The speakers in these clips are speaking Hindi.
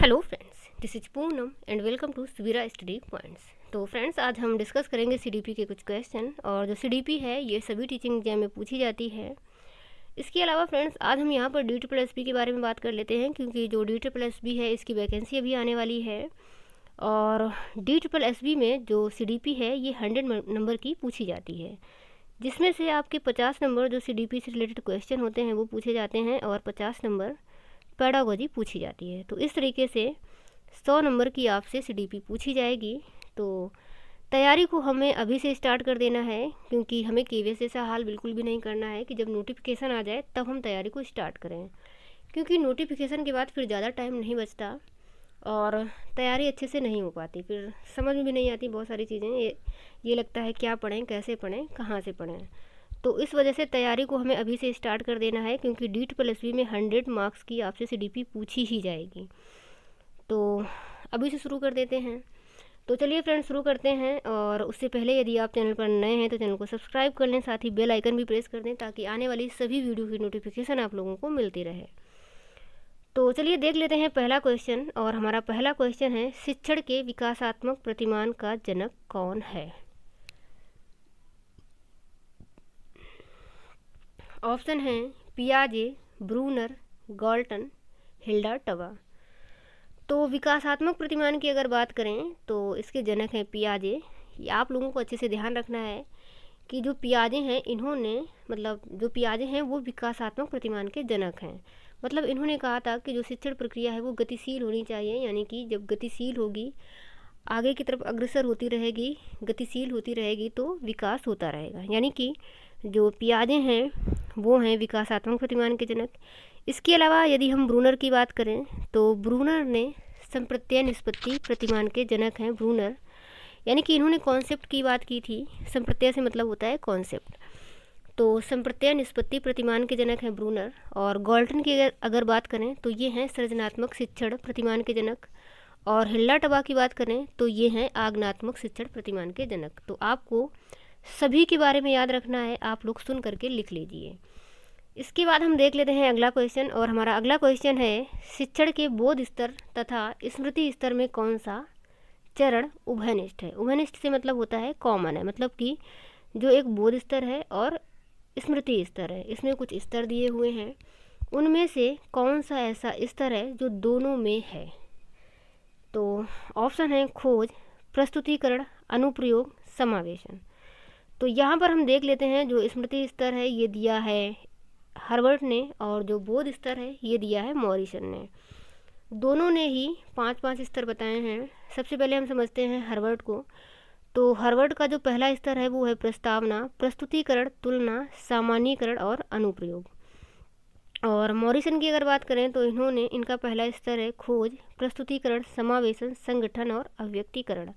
Hello friends, this is Poonam and welcome to Savira study points. तो फ्रेंड्स, आज हम डिस्कस करेंगे सीडीपी के कुछ क्वेश्चन। और जो सीडीपी है ये सभी टीचिंग एग्जाम में पूछी जाती है। इसके अलावा फ्रेंड्स, आज हम यहाँ पर DSSB के बारे में बात कर लेते हैं, क्योंकि जो DSSB है इसकी वैकेंसी अभी आने वाली है। और DSSB में जो सीडीपी है ये 100 नंबर की पूछी जाती है, जिसमें से आपके 50 नंबर जो सीडीपी से रिलेटेड क्वेश्चन होते हैं वो पूछे जाते हैं और 50 नंबर पेडागोजी पूछी जाती है। तो इस तरीके से 100 नंबर की आपसे सीडीपी पूछी जाएगी। तो तैयारी को हमें अभी से स्टार्ट कर देना है, क्योंकि हमें केवीएस जैसा हाल बिल्कुल भी नहीं करना है कि जब नोटिफिकेशन आ जाए तब हम तैयारी को स्टार्ट करें, क्योंकि नोटिफिकेशन के बाद फिर ज़्यादा टाइम नहीं बचता और तैयारी अच्छे से नहीं हो पाती, फिर समझ में भी नहीं आती बहुत सारी चीज़ें। ये लगता है क्या पढ़ें, कैसे पढ़ें, कहाँ से पढ़ें। तो इस वजह से तैयारी को हमें अभी से स्टार्ट कर देना है, क्योंकि DSSB में 100 मार्क्स की आपसे सीडीपी पूछी ही जाएगी। तो अभी से शुरू कर देते हैं। तो चलिए फ्रेंड्स, शुरू करते हैं। और उससे पहले यदि आप चैनल पर नए हैं तो चैनल को सब्सक्राइब कर लें, साथ ही बेल आइकन भी प्रेस कर दें, ताकि आने वाली सभी वीडियो की नोटिफिकेशन आप लोगों को मिलती रहे। तो चलिए देख लेते हैं पहला क्वेश्चन। और हमारा पहला क्वेश्चन है, शिक्षण के विकासात्मक प्रतिमान का जनक कौन है? ऑप्शन है पियाजे, ब्रूनर, गॉल्टन, हिल्डा टबा। तो विकासात्मक प्रतिमान की अगर बात करें तो इसके जनक हैं पियाजे। ये आप लोगों को अच्छे से ध्यान रखना है कि जो पियाजे हैं जो पियाजे हैं वो विकासात्मक प्रतिमान के जनक हैं। मतलब इन्होंने कहा था कि जो शिक्षण प्रक्रिया है वो गतिशील होनी चाहिए, यानी कि जब गतिशील होगी, आगे की तरफ अग्रसर होती रहेगी, गतिशील होती रहेगी, तो विकास होता रहेगा। यानी कि जो पियाजे हैं वो हैं विकासात्मक प्रतिमान के जनक। इसके अलावा यदि हम ब्रूनर की बात करें तो ब्रूनर ने संप्रत्यय निष्पत्ति प्रतिमान के जनक हैं ब्रूनर। यानी कि इन्होंने कॉन्सेप्ट की बात की थी। संप्रत्यय से मतलब होता है कॉन्सेप्ट। तो संप्रत्यय निष्पत्ति प्रतिमान के जनक हैं ब्रूनर। और गॉल्टन की अगर बात करें तो ये हैं सृजनात्मक शिक्षण प्रतिमान के जनक। और हिल्डा टबा की बात करें तो ये हैं आगनात्मक शिक्षण प्रतिमान के जनक। तो आपको सभी के बारे में याद रखना है, आप लोग सुन करके लिख लीजिए। इसके बाद हम देख लेते हैं अगला क्वेश्चन। और हमारा अगला क्वेश्चन है, शिक्षण के बोध स्तर तथा स्मृति स्तर में कौन सा चरण उभयनिष्ठ है? उभयनिष्ठ से मतलब होता है कॉमन है, मतलब कि जो एक बोध स्तर है और स्मृति स्तर है, इसमें कुछ स्तर दिए हुए हैं, उनमें से कौन सा ऐसा स्तर है जो दोनों में है? तो ऑप्शन है खोज, प्रस्तुतिकरण, अनुप्रयोग, समावेशन। तो यहाँ पर हम देख लेते हैं, जो स्मृति स्तर है ये दिया है हर्बर्ट ने, और जो बोध स्तर है ये दिया है मॉरिसन ने। दोनों ने ही 5-5 स्तर बताए हैं। सबसे पहले हम समझते हैं हर्बर्ट को। तो हर्बर्ट का जो पहला स्तर है वो है प्रस्तावना, प्रस्तुतिकरण, तुलना, सामान्यीकरण और अनुप्रयोग। और मॉरिसन की अगर बात करें तो इनका पहला स्तर है खोज, प्रस्तुतिकरण, समावेशन, संगठन और अव्यक्तीकरण।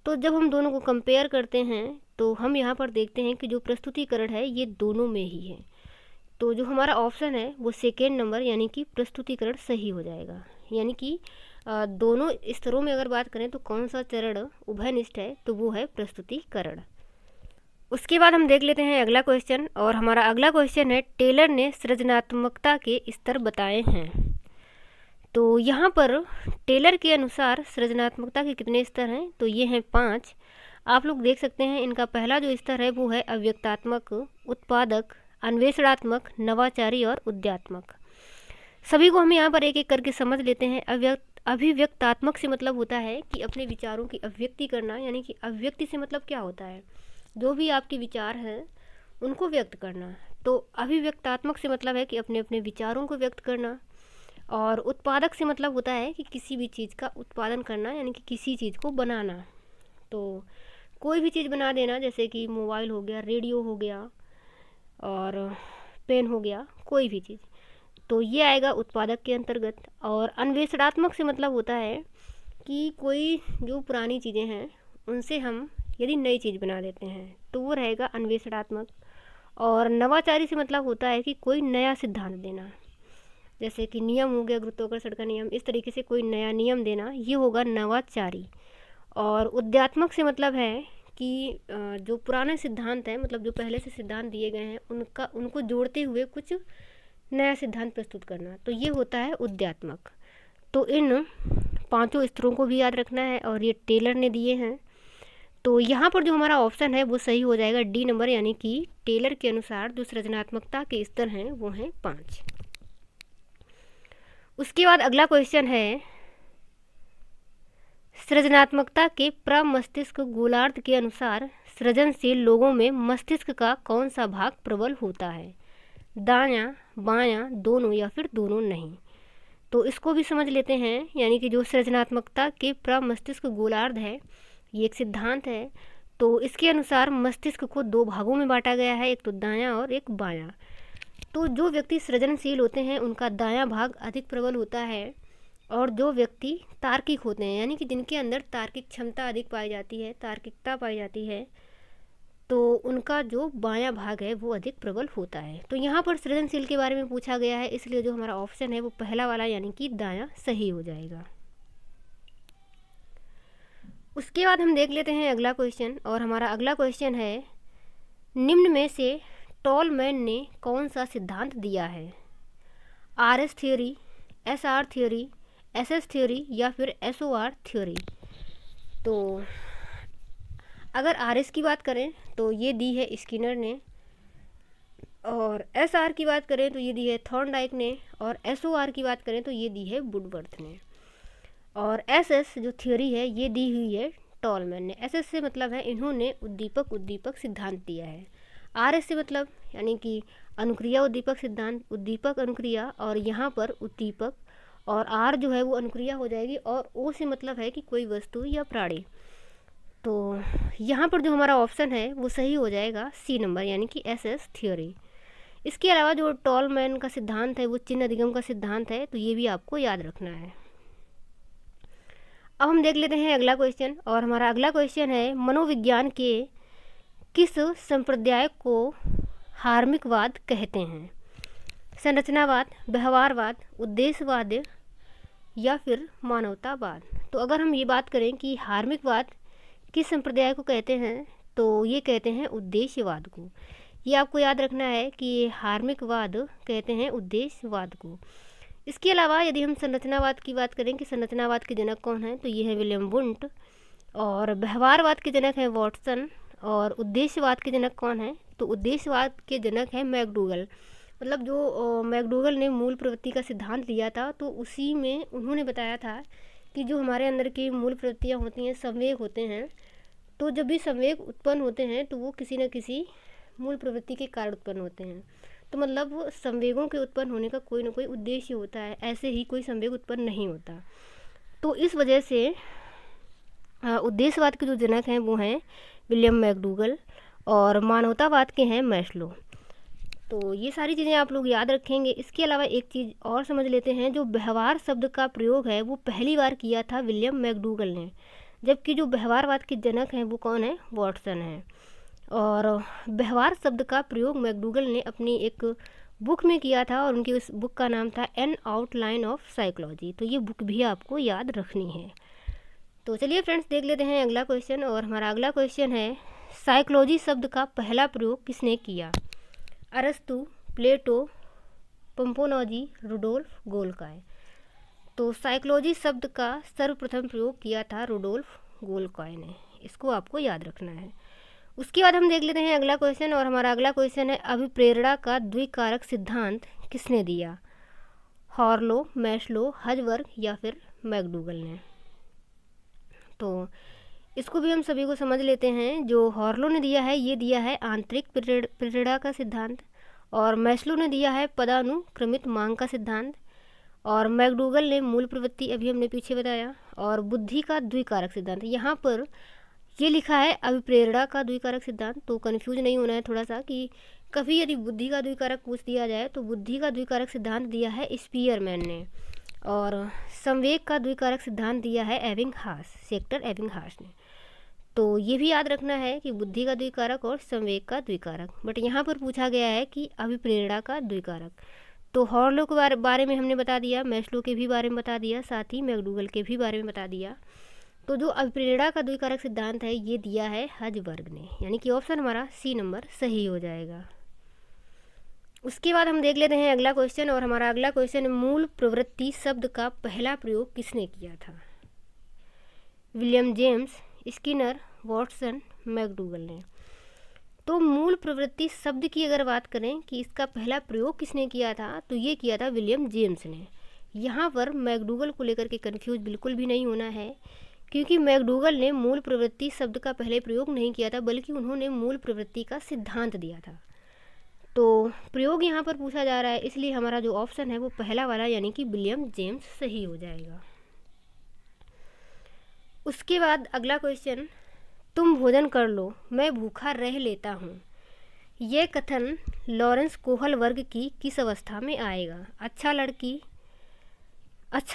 तो जब हम दोनों को कंपेयर करते हैं तो हम यहाँ पर देखते हैं कि जो प्रस्तुतिकरण है ये दोनों में ही है। तो जो हमारा ऑप्शन है वो सेकेंड नंबर, यानी कि प्रस्तुतिकरण सही हो जाएगा। यानी कि दोनों स्तरों में अगर बात करें तो कौन सा चरण उभयनिष्ठ है, तो वो है प्रस्तुतिकरण। उसके बाद हम देख लेते हैं अगला क्वेश्चन। और हमारा अगला क्वेश्चन है, टेलर ने सृजनात्मकता के स्तर बताए हैं। तो यहाँ पर टेलर के अनुसार सृजनात्मकता के कितने स्तर हैं? तो ये हैं 5। आप लोग देख सकते हैं, इनका पहला जो स्तर है वो है अव्यक्तात्मक, उत्पादक, अन्वेषणात्मक, नवाचारी और उद्यात्मक। सभी को हम यहाँ पर एक एक करके समझ लेते हैं। अभिव्यक्तात्मक से मतलब होता है कि अपने विचारों की अभिव्यक्ति करना, यानी कि अभिव्यक्ति से मतलब क्या होता है, जो भी आपके विचार हैं उनको व्यक्त करना। तो अभिव्यक्तात्मक से मतलब है कि अपने अपने विचारों को व्यक्त करना। और उत्पादक से मतलब होता है कि किसी भी चीज़ का उत्पादन करना, यानी कि किसी चीज़ को बनाना। तो कोई भी चीज़ बना देना, जैसे कि मोबाइल हो गया, रेडियो हो गया और पेन हो गया, कोई भी चीज़, तो ये आएगा उत्पादक के अंतर्गत। और अन्वेषणात्मक से मतलब होता है कि कोई जो पुरानी चीज़ें हैं उनसे हम यदि नई चीज़ बना देते हैं तो वो रहेगा अन्वेषणात्मक। और नवाचारी से मतलब होता है कि कोई नया सिद्धांत देना, जैसे कि नियम हो गया गुरुत्वाकर्षण का नियम, इस तरीके से कोई नया नियम देना, ये होगा नवाचारी। और उद्यात्मक से मतलब है कि जो पुराने सिद्धांत हैं, मतलब जो पहले से सिद्धांत दिए गए हैं उनको जोड़ते हुए कुछ नया सिद्धांत प्रस्तुत करना, तो ये होता है उद्यात्मक। तो इन पांचों स्तरों को भी याद रखना है और ये टेलर ने दिए हैं। तो यहाँ पर जो हमारा ऑप्शन है वो सही हो जाएगा, डी नंबर, यानी कि टेलर के अनुसार जो सृजनात्मकता के स्तर हैं वो हैं 5। उसके बाद अगला क्वेश्चन है, सृजनात्मकता के प्रमस्तिष्क गोलार्ध के अनुसार सृजनशील लोगों में मस्तिष्क का कौन सा भाग प्रबल होता है? दायां, बायां, दोनों या फिर दोनों नहीं? तो इसको भी समझ लेते हैं। यानी कि जो सृजनात्मकता के प्रमस्तिष्क गोलार्ध है, ये एक सिद्धांत है। तो इसके अनुसार मस्तिष्क को 2 भागों में बांटा गया है, एक तो दायां और एक बायां। तो जो व्यक्ति सृजनशील होते हैं उनका दायां भाग अधिक प्रबल होता है, और जो व्यक्ति तार्किक होते हैं, यानी कि जिनके अंदर तार्किक क्षमता अधिक पाई जाती है, तार्किकता पाई जाती है, तो उनका जो बायां भाग है वो अधिक प्रबल होता है। तो यहाँ पर सृजनशील के बारे में पूछा गया है, इसलिए जो हमारा ऑप्शन है वो पहला वाला यानी कि दायां सही हो जाएगा। उसके बाद हम देख लेते हैं अगला क्वेश्चन, और हमारा अगला क्वेश्चन है, निम्न में से टॉलमैन ने कौन सा सिद्धांत दिया है? RS theory, SR theory, SS theory या फिर एसओआर थ्योरी? तो अगर आरएस की बात करें तो ये दी है स्किनर ने, और एसआर की बात करें तो ये दी है थॉर्नडाइक ने, और एसओआर की बात करें तो ये दी है वुडवर्थ ने, और एसएस जो थ्योरी है ये दी हुई है टॉलमैन ने। एसएस से मतलब है इन्होंने उद्दीपक उद्दीपक सिद्धांत दिया है। आरएस से मतलब यानी कि अनुक्रिया उद्दीपक सिद्धांत, उद्दीपक अनुक्रिया, और यहाँ पर उद्दीपक, और आर जो है वो अनुक्रिया हो जाएगी, और ओ से मतलब है कि कोई वस्तु या प्राणी। तो यहाँ पर जो हमारा ऑप्शन है वो सही हो जाएगा, सी नंबर, यानी कि एसएस थ्योरी। इसके अलावा जो टॉलमैन का सिद्धांत है वो चिन्ह अधिगम का सिद्धांत है, तो ये भी आपको याद रखना है। अब हम देख लेते हैं अगला क्वेश्चन, और हमारा अगला क्वेश्चन है, मनोविज्ञान के किस संप्रदाय को हार्मिकवाद कहते हैं? संरचनावाद, व्यवहारवाद, उद्देश्यवाद या फिर मानवतावाद? तो अगर हम ये बात करें कि हार्मिकवाद किस संप्रदाय को कहते हैं, तो ये कहते हैं उद्देश्यवाद को। ये आपको याद रखना है कि ये हार्मिकवाद कहते हैं उद्देश्यवाद को। इसके अलावा यदि हम संरचनावाद की बात करें कि संरचनावाद के जनक कौन हैं, तो ये है विलियम वुंट, और व्यवहारवाद के जनक हैं वॉटसन, और उद्देश्यवाद के जनक कौन हैं, तो उद्देश्यवाद के जनक हैं मैकडूगल। मतलब जो मैकडूगल ने मूल प्रवृत्ति का सिद्धांत दिया था, तो उसी में उन्होंने बताया था कि जो हमारे अंदर की मूल प्रवृत्तियाँ होती हैं, संवेग होते हैं, तो जब भी संवेग उत्पन्न होते हैं तो वो किसी न किसी मूल प्रवृत्ति के कारण उत्पन्न होते हैं। तो मतलब वो संवेगों के उत्पन्न होने का कोई ना कोई उद्देश्य होता है, ऐसे ही कोई संवेग उत्पन्न नहीं होता। तो इस वजह से उद्देश्यवाद के जो जनक हैं वो हैं विलियम मैकडूगल, और मानवतावाद के हैं मैस्लो। तो ये सारी चीज़ें आप लोग याद रखेंगे। इसके अलावा एक चीज़ और समझ लेते हैं, जो व्यवहार शब्द का प्रयोग है वो पहली बार किया था विलियम मैकडूगल ने, जबकि जो व्यवहारवाद के जनक हैं वो कौन है, वॉटसन है। और व्यवहार शब्द का प्रयोग मैकडूगल ने अपनी एक बुक में किया था, और उनकी उस बुक का नाम था एन आउटलाइन ऑफ साइकोलॉजी। तो ये बुक भी आपको याद रखनी है। तो चलिए फ्रेंड्स, देख लेते हैं अगला क्वेश्चन, और हमारा अगला क्वेश्चन है, साइकोलॉजी शब्द का पहला प्रयोग किसने किया? अरस्तु, प्लेटो, पंपोनोजी, रुडोल्फ गोल्काय? तो साइकोलॉजी शब्द का सर्वप्रथम प्रयोग किया था रुडोल्फ गोल्काय ने, इसको आपको याद रखना है। उसके बाद हम देख लेते हैं अगला क्वेश्चन, और हमारा अगला क्वेश्चन है, अभिप्रेरणा का द्विकारक सिद्धांत किसने दिया? हार्लो, मैस्लो, हजबर्ग या फिर मैकडूगल ने? तो इसको भी हम सभी को समझ लेते हैं। जो हार्लो ने दिया है ये दिया है आंतरिक प्रेरणा का सिद्धांत, और मैस्लो ने दिया है पदानुक्रमित मांग का सिद्धांत, और मैकडूगल ने मूल प्रवृत्ति, अभी हमने पीछे बताया, और बुद्धि का द्विकारक सिद्धांत। यहाँ पर ये लिखा है अभिप्रेरणा का द्विकारक सिद्धांत, तो कन्फ्यूज नहीं होना है थोड़ा सा कि कभी यदि बुद्धि का द्विकारक पूछ दिया जाए तो बुद्धि का द्विकारक सिद्धांत दिया है स्पीयरमैन ने, और संवेग का द्विकारक सिद्धांत दिया है एबिंगहास, सेक्टर एबिंगहास ने। तो ये भी याद रखना है कि बुद्धि का द्विकारक और संवेग का द्विकारक। बट यहाँ पर पूछा गया है कि अभिप्रेरणा का द्विकारक। तो हार्लो के बारे में हमने बता दिया, मैस्लो के भी बारे में बता दिया, साथ ही मैकडूगल के भी बारे में बता दिया। तो जो अभिप्रेरणा का द्विकारक सिद्धांत है ये दिया है हजबर्ग ने, यानी कि ऑप्शन हमारा सी नंबर सही हो जाएगा। उसके बाद हम देख लेते हैं अगला क्वेश्चन, और हमारा अगला क्वेश्चन, मूल प्रवृत्ति शब्द का पहला प्रयोग किसने किया था? William James, Skinner, Watson, McDougall ने। तो मूल प्रवृत्ति शब्द की अगर बात करें कि इसका पहला प्रयोग किसने किया था, तो ये किया था विलियम जेम्स ने। यहाँ पर मैकडूगल को लेकर के कंफ्यूज बिल्कुल भी नहीं होना है, क्योंकि मैकडूगल ने मूल प्रवृत्ति शब्द का पहले प्रयोग नहीं किया था, बल्कि उन्होंने मूल प्रवृत्ति का सिद्धांत दिया था। तो प्रयोग यहाँ पर पूछा जा रहा है, इसलिए हमारा जो ऑप्शन है वो पहला वाला यानी कि विलियम जेम्स सही हो जाएगा। उसके बाद अगला क्वेश्चन, तुम भोजन कर लो, मैं भूखा रह लेता हूँ। यह कथन लॉरेंस कोहल वर्ग की किस अवस्था में आएगा? अच्छा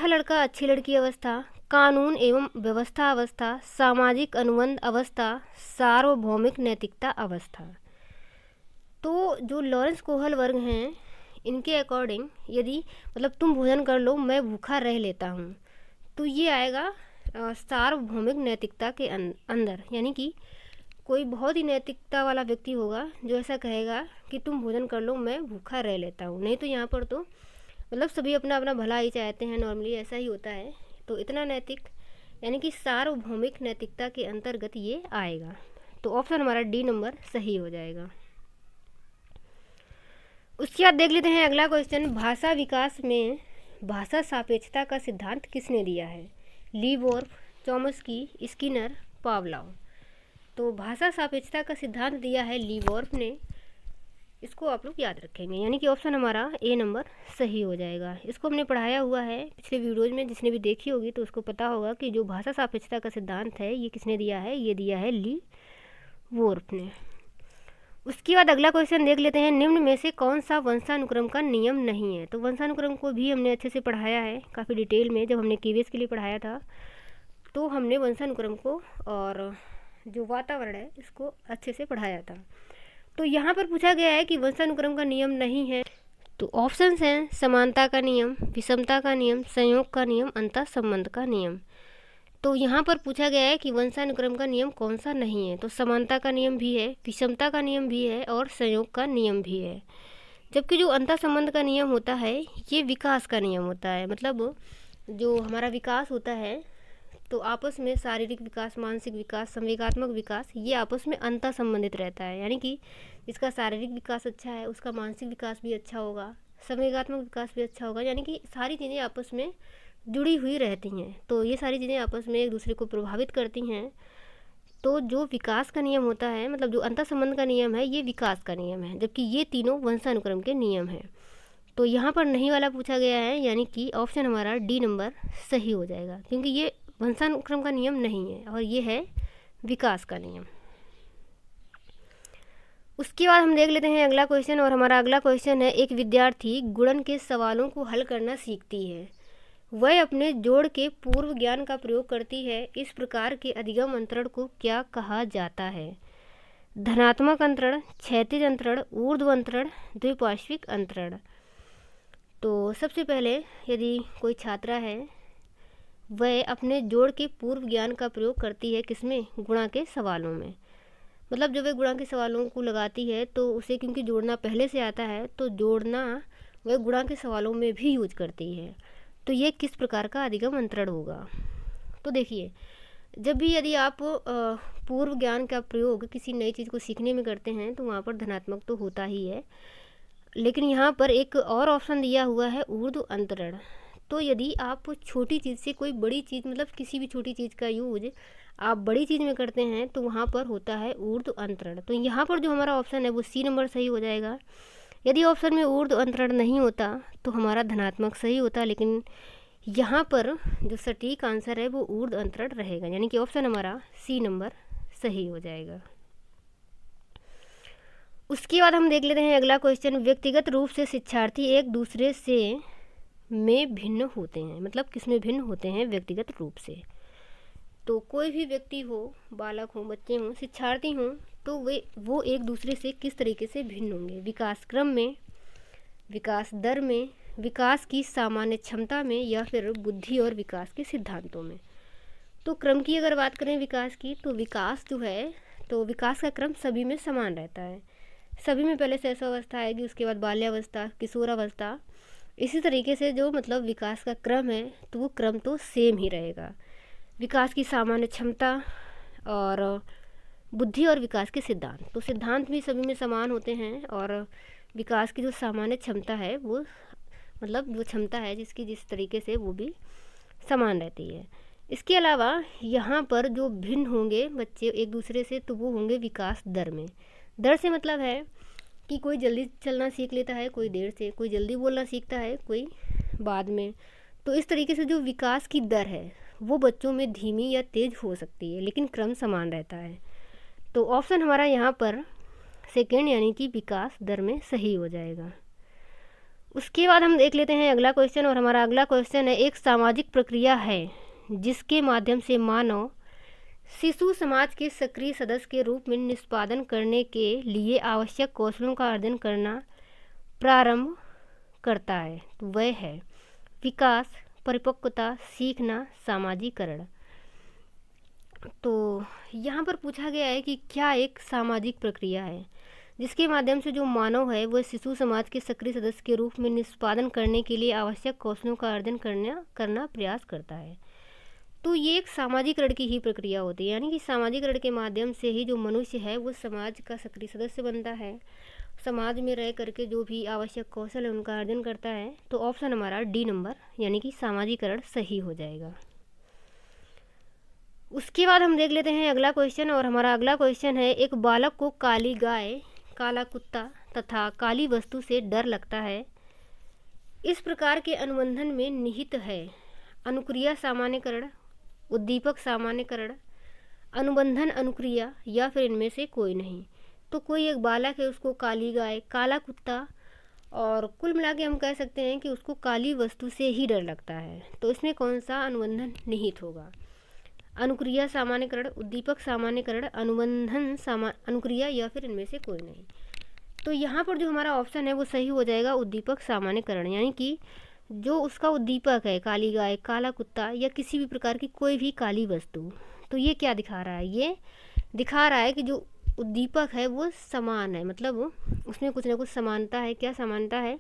लड़का अच्छी लड़की अवस्था, कानून एवं व्यवस्था अवस्था, सामाजिक अनुबंध अवस्था, सार्वभौमिक नैतिकता अवस्था। तो जो लॉरेंस कोहल वर्ग हैं, इनके अकॉर्डिंग यदि मतलब तुम भोजन कर लो, मैं भूखा रह लेता हूँ, तो ये आएगा सार्वभौमिक नैतिकता के अंदर, यानी कि कोई बहुत ही नैतिकता वाला व्यक्ति होगा जो ऐसा कहेगा कि तुम भोजन कर लो, मैं भूखा रह लेता हूँ। नहीं तो यहाँ पर तो मतलब सभी अपना अपना भला ही चाहते हैं, नॉर्मली ऐसा ही होता है। तो इतना नैतिक यानी कि सार्वभौमिक नैतिकता के अंतर्गत ये आएगा। तो ऑप्शन हमारा डी नंबर सही हो जाएगा। उसके बाद देख लेते हैं अगला क्वेश्चन, भाषा विकास में भाषा सापेक्षता का सिद्धांत किसने दिया है? लीवोर्फ, चॉम्स्की, स्किनर, पावलोव। तो भाषा सापेक्षता का सिद्धांत दिया है लीवोर्फ ने, इसको आप लोग याद रखेंगे, यानी कि ऑप्शन हमारा ए नंबर सही हो जाएगा। इसको हमने पढ़ाया हुआ है पिछले वीडियोज में, जिसने भी देखी होगी तो उसको पता होगा कि जो भाषा सापेक्षता का सिद्धांत है ये किसने दिया है, ये दिया है लीवोर्फ ने। उसके बाद अगला क्वेश्चन देख लेते हैं, निम्न में से कौन सा वंशानुक्रम का नियम नहीं है? तो वंशानुक्रम को भी हमने अच्छे से पढ़ाया है काफ़ी डिटेल में, जब हमने केवीएस के लिए पढ़ाया था तो हमने वंशानुक्रम को और जो वातावरण है इसको अच्छे से पढ़ाया था। तो यहाँ पर पूछा गया है कि वंशानुक्रम का नियम नहीं है, तो ऑप्शंस हैं समानता का नियम, विषमता का नियम, संयोग का नियम, अंतः संबंध का नियम। तो यहाँ पर पूछा गया है कि वंशानुक्रम का नियम कौन सा नहीं है, तो समानता का नियम भी है, विषमता का नियम भी है और संयोग का नियम भी है। जबकि जो अंतः संबंध का नियम होता है ये विकास का नियम होता है, मतलब जो हमारा विकास होता है तो आपस में शारीरिक विकास, मानसिक विकास, संवेगात्मक विकास, ये आपस में अंतः संबंधित रहता है। यानी कि जिसका शारीरिक विकास अच्छा है उसका मानसिक विकास भी अच्छा होगा, संवेगात्मक विकास भी अच्छा होगा, यानी कि सारी चीज़ें आपस में जुड़ी हुई रहती हैं। तो ये सारी चीज़ें आपस में एक दूसरे को प्रभावित करती हैं। तो जो विकास का नियम होता है, मतलब जो अंतः संबंध का नियम है, ये विकास का नियम है, जबकि ये तीनों वंशानुक्रम के नियम हैं। तो यहाँ पर नहीं वाला पूछा गया है, यानी कि ऑप्शन हमारा डी नंबर सही हो जाएगा, क्योंकि ये वंशानुक्रम का नियम नहीं है और ये है विकास का नियम। उसके बाद हम देख लेते हैं अगला क्वेश्चन, और हमारा अगला क्वेश्चन है, एक विद्यार्थी गुणन के सवालों को हल करना सीखती है, वह अपने जोड़ के पूर्व ज्ञान का प्रयोग करती है, इस प्रकार के अधिगम अंतरण को क्या कहा जाता है? धनात्मक अंतरण, क्षैतिज अंतरण, ऊर्ध्व अंतरण, द्विपार्श्विक अंतरण। तो सबसे पहले यदि कोई छात्रा है वह अपने जोड़ के पूर्व ज्ञान का प्रयोग करती है, किसमें? गुणा के सवालों में। मतलब जब वह गुणा के सवालों को लगाती है तो उसे क्योंकि जोड़ना पहले से आता है तो जोड़ना वह गुणा के सवालों में भी यूज करती है। तो ये किस प्रकार का अधिगम अंतरण होगा? तो देखिए, जब भी यदि आप पूर्व ज्ञान का प्रयोग किसी नई चीज़ को सीखने में करते हैं तो वहाँ पर धनात्मक तो होता ही है, लेकिन यहाँ पर एक और ऑप्शन दिया हुआ है ऊर्ध्व अंतरण। तो यदि आप छोटी चीज़ से कोई बड़ी चीज़, मतलब किसी भी छोटी चीज़ का यूज आप बड़ी चीज़ में करते हैं तो वहाँ पर होता है ऊर्ध्व अंतरण। तो यहाँ पर जो हमारा ऑप्शन है वो सी नंबर सही हो जाएगा। यदि ऑप्शन में ऊर्ध्व अंतरण नहीं होता तो हमारा धनात्मक सही होता, लेकिन यहाँ पर जो सटीक आंसर है वो ऊर्ध्व अंतरण रहेगा, यानी कि ऑप्शन हमारा सी नंबर सही हो जाएगा। उसके बाद हम देख लेते हैं अगला क्वेश्चन, व्यक्तिगत रूप से शिक्षार्थी एक दूसरे से में भिन्न होते हैं, मतलब किसमें भिन्न होते हैं? व्यक्तिगत रूप से। तो कोई भी व्यक्ति हो, बालक हो, बच्चे हों, शिक्षार्थी हों, तो वो एक दूसरे से किस तरीके से भिन्न होंगे? विकास क्रम में, विकास दर में, विकास की सामान्य क्षमता में, या फिर बुद्धि और विकास के सिद्धांतों में। तो क्रम की अगर बात करें विकास की, तो विकास जो है, तो विकास का क्रम सभी में समान रहता है। सभी में पहले शैशवावस्था आएगी, उसके बाद बाल्यावस्था, किशोरावस्था, इसी तरीके से जो मतलब विकास का क्रम है तो वो क्रम तो सेम ही रहेगा। विकास की सामान्य क्षमता और बुद्धि और विकास के सिद्धांत। तो सिद्धांत भी सभी में समान होते हैं और विकास की जो सामान्य क्षमता है वो मतलब जो क्षमता है जिसकी जिस तरीके से वो भी समान रहती है। इसके अलावा यहाँ पर जो भिन्न होंगे बच्चे एक दूसरे से तो वो होंगे विकास दर में। दर से मतलब है कि कोई जल्दी चलना सीख लेता है, कोई देर से, कोई जल्दी बोलना सीखता है, कोई बाद में। तो इस तरीके से जो विकास की दर है वो बच्चों में धीमी या तेज़ हो सकती है, लेकिन क्रम समान रहता है। तो ऑप्शन हमारा यहाँ पर सेकेंड यानी कि विकास दर में सही हो जाएगा। उसके बाद हम देख लेते हैं अगला क्वेश्चन, और हमारा अगला क्वेश्चन है, एक सामाजिक प्रक्रिया है जिसके माध्यम से मानव शिशु समाज के सक्रिय सदस्य के रूप में निष्पादन करने के लिए आवश्यक कौशलों का अर्जन करना प्रारंभ करता है। तो वह है विकास, परिपक्वता, सीखना, सामाजिकरण। तो यहाँ पर पूछा गया है कि क्या एक सामाजिक प्रक्रिया है जिसके माध्यम से जो मानव है वह शिशु समाज के सक्रिय सदस्य के रूप में निष्पादन करने के लिए आवश्यक कौशलों का अर्जन करना प्रयास करता है। तो ये एक सामाजिकरण की ही प्रक्रिया होती है, यानी कि सामाजिकरण के माध्यम से ही जो मनुष्य है वो समाज का सक्रिय सदस्य बनता है, समाज में रह करके जो भी आवश्यक कौशल है उनका अर्जन करता है। तो ऑप्शन हमारा डी नंबर यानी कि सामाजिकरण सही हो जाएगा। उसके बाद हम देख लेते हैं अगला क्वेश्चन, और हमारा अगला क्वेश्चन है, एक बालक को काली गाय, काला कुत्ता तथा काली वस्तु से डर लगता है। इस प्रकार के अनुबंधन में निहित है अनुक्रिया सामान्यकरण, उद्दीपक सामान्यकरण, अनुबंधन अनुक्रिया, या फिर इनमें से कोई नहीं। तो कोई एक बालक है, उसको काली गाय, काला कुत्ता और कुल मिला के हम कह सकते हैं कि उसको काली वस्तु से ही डर लगता है। तो इसमें कौन सा अनुबंधन निहित होगा? अनुक्रिया सामान्यकरण, उद्दीपक सामान्यकरण, अनुबंधन अनुक्रिया, या फिर इनमें से कोई नहीं। तो यहाँ पर जो हमारा ऑप्शन है वो सही हो जाएगा उद्दीपक सामान्यकरण, यानी कि जो उसका उद्दीपक है काली गाय, काला कुत्ता या किसी भी प्रकार की कोई भी काली वस्तु, तो ये क्या दिखा रहा है? ये दिखा रहा है कि जो उद्दीपक है वो समान है, मतलब उसमें कुछ ना कुछ समानता है। क्या समानता है?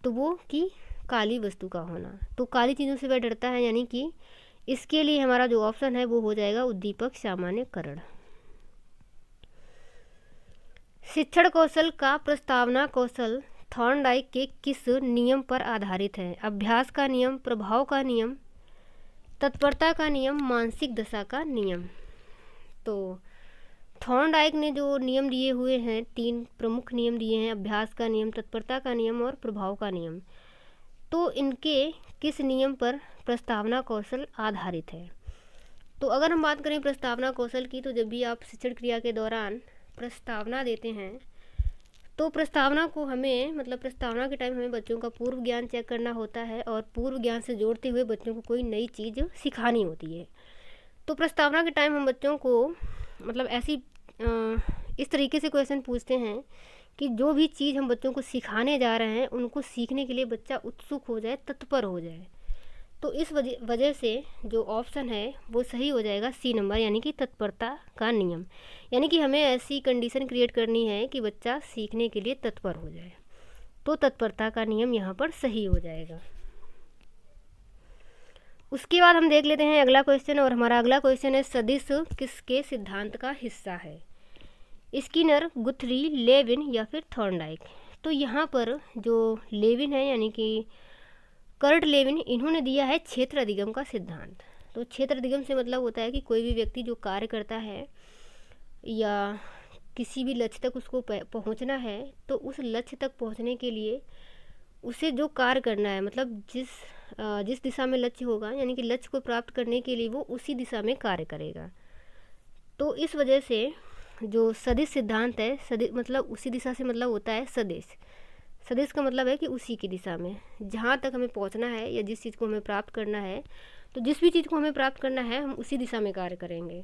तो वो कि काली वस्तु का होना। तो काली चीज़ों से वह डरता है, यानी कि इसके लिए हमारा जो ऑप्शन है वो हो जाएगा उद्दीपक सामान्यकरण। शिक्षण कौशल का प्रस्तावना कौशल थॉर्नडाइक के किस नियम पर आधारित है? अभ्यास का नियम, प्रभाव का नियम, तत्परता का नियम, मानसिक दशा का नियम। तो थॉर्नडाइक ने जो नियम दिए हुए हैं, 3 प्रमुख नियम दिए हैं, अभ्यास का नियम, तत्परता का नियम और प्रभाव का नियम। तो इनके किस नियम पर प्रस्तावना कौशल आधारित है? तो अगर हम बात करें प्रस्तावना कौशल की, तो जब भी आप शिक्षण क्रिया के दौरान प्रस्तावना देते हैं तो प्रस्तावना को हमें मतलब प्रस्तावना के टाइम हमें बच्चों का पूर्व ज्ञान चेक करना होता है और पूर्व ज्ञान से जोड़ते हुए बच्चों को कोई नई चीज़ सिखानी होती है। तो प्रस्तावना के टाइम हम बच्चों को मतलब इस तरीके से क्वेश्चन पूछते हैं कि जो भी चीज़ हम बच्चों को सिखाने जा रहे हैं उनको सीखने के लिए बच्चा उत्सुक हो जाए, तत्पर हो जाए। तो इस वजह से जो ऑप्शन है वो सही हो जाएगा सी नंबर, यानी कि तत्परता का नियम। यानी कि हमें ऐसी कंडीशन क्रिएट करनी है कि बच्चा सीखने के लिए तत्पर हो जाए। तो तत्परता का नियम यहाँ पर सही हो जाएगा। उसके बाद हम देख लेते हैं अगला क्वेश्चन, और हमारा अगला क्वेश्चन है, सदिश किसके सिद्धांत का हिस्सा है? स्किनर, गुथरी, लेविन या फिर थॉर्नडाइक। तो यहाँ पर जो लेविन है यानी कि कर्ट लेविन, इन्होंने दिया है क्षेत्र अधिगम का सिद्धांत। तो क्षेत्र अधिगम से मतलब होता है कि कोई भी व्यक्ति जो कार्य करता है या किसी भी लक्ष्य तक उसको पहुंचना है, तो उस लक्ष्य तक पहुंचने के लिए उसे जो कार्य करना है, मतलब जिस दिशा में लक्ष्य होगा, यानी कि लक्ष्य को प्राप्त करने के लिए वो उसी दिशा में कार्य करेगा। तो इस वजह से जो सदिश सिद्धांत है, सदिश मतलब उसी दिशा से मतलब होता है सदिश। सदिश का मतलब है कि उसी की दिशा में जहाँ तक हमें पहुँचना है या जिस चीज़ को हमें प्राप्त करना है, तो जिस भी चीज़ को हमें प्राप्त करना है हम उसी दिशा में कार्य करेंगे।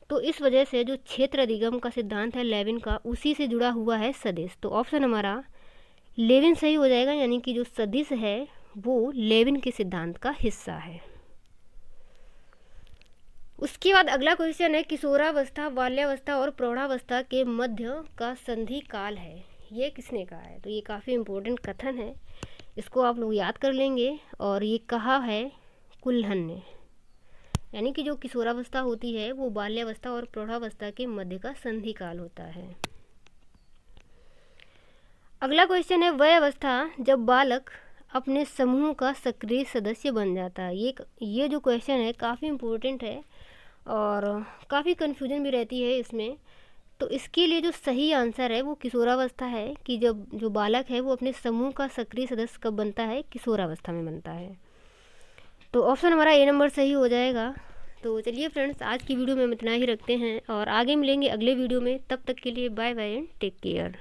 तो इस वजह से जो क्षेत्र अधिगम का सिद्धांत है लेविन का, उसी से जुड़ा हुआ है सदिश। तो ऑप्शन हमारा लेविन सही हो जाएगा, यानी कि जो सदिश है वो लेविन के सिद्धांत का हिस्सा है। उसके बाद अगला क्वेश्चन है, किशोरावस्था, बाल्यावस्था और प्रौढ़ावस्था के मध्य का संधि काल है, ये किसने कहा है? तो ये काफ़ी इम्पोर्टेंट कथन है, इसको आप लोग याद कर लेंगे। और ये कहा है कुल्हन ने। यानी कि जो किशोरावस्था होती है वो बाल्यावस्था और प्रौढ़ावस्था के मध्य का संधि काल होता है। अगला क्वेश्चन है, वह अवस्था जब बालक अपने समूह का सक्रिय सदस्य बन जाता है। ये जो क्वेश्चन है काफ़ी इम्पोर्टेंट है और काफ़ी कन्फ्यूजन भी रहती है इसमें। तो इसके लिए जो सही आंसर है वो किशोरावस्था है, कि जब जो बालक है वो अपने समूह का सक्रिय सदस्य कब बनता है, किशोरावस्था में बनता है। तो ऑप्शन हमारा ए नंबर सही हो जाएगा। तो चलिए फ्रेंड्स, आज की वीडियो में हम इतना ही रखते हैं और आगे मिलेंगे अगले वीडियो में। तब तक के लिए bye bye and take care.